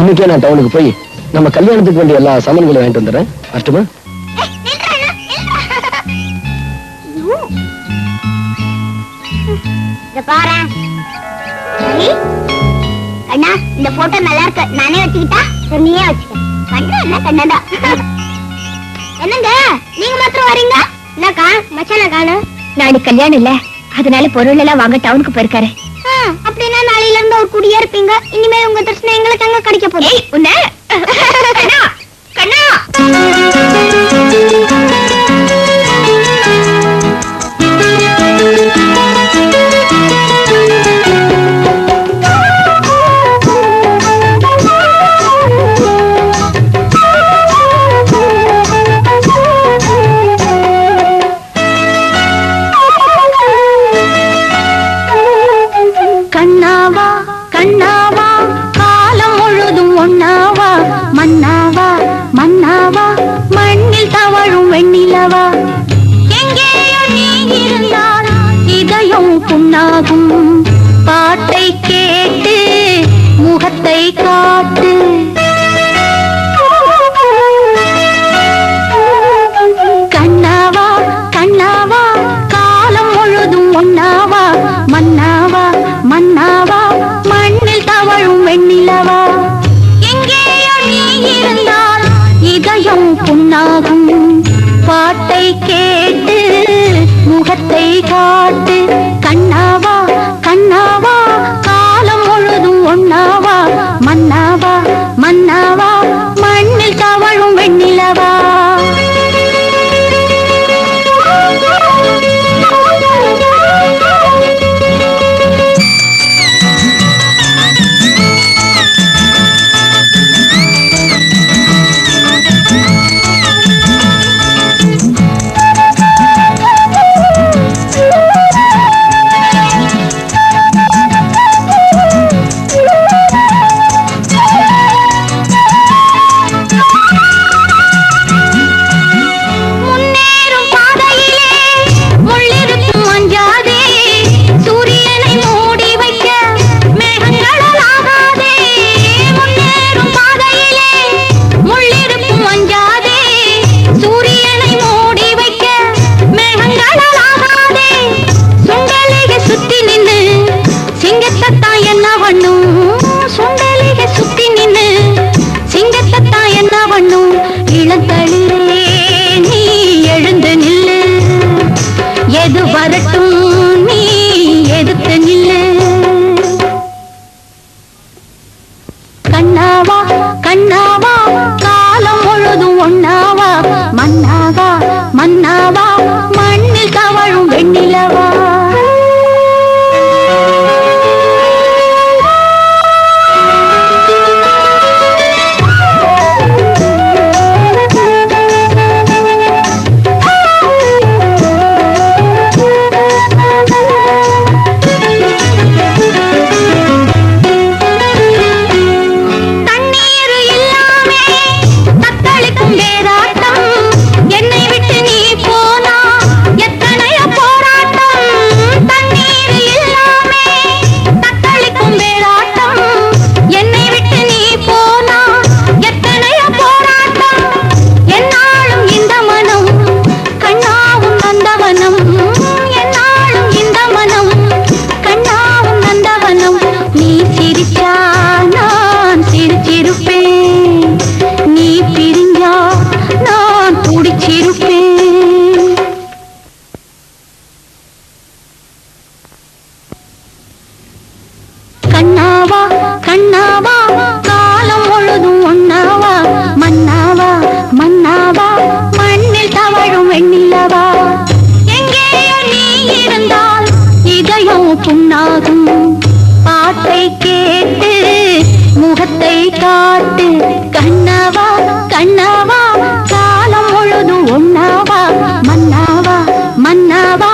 இன்னைக்கே நான் டவுனுக்கு போய் நம்ம கல்யாணத்துக்கு வேண்டிய எல்லா சாமான்களையும் வாங்கிட்டு வந்துடுறேன். அஷ்டமா அண்ணா, இந்த போட்டோ நல்லா இருக்கு. நானே வச்சுக்கிட்டா? நீயே வச்சுக்க. கண்ணடா என்னங்க நீங்க மாத்திரம் வரீங்க? என்னக்கா மச்சான காணும்? நாளைக்கு கல்யாணம் இல்ல, அதனால பொருள் எல்லாம் வாங்க டவுனுக்கு போயிருக்காரு. அப்படின்னா நாளையில இருந்து ஒரு குடியா இருப்பீங்க. இனிமேல் உங்க தரிசனம் எங்களுக்கு அங்க கிடைக்க போகுது. உன்ன கண்ணா பாட்டை கேட்டு முகத்தை காட்டு. கண்ணாவா கண்ணாவா காலம் முழுதும் ஒன்னாவா, மன்னாவா மன்னாவா மண்ணில் தவழும் வெண்ணிலவா. எங்கேயோ நீ இருந்தால் இதயம் புண்ணாகும். பாட்டை கேட்டு முகத்தை காட்டு. கண்ணாவா கண்ணாவா காலம் முழுதும் ஒன்னாவா, மன்னாவா மன்னாவா மண்ணில் தவழும் வெண்ணிலவா. புண்ணாகும். பாட்டை கேட்டு முகத்தை காட்டு. கண்ணாவா கண்ணாவா காலம் முழுதும் ஒன்னாவா, மன்னாவா மன்னாவா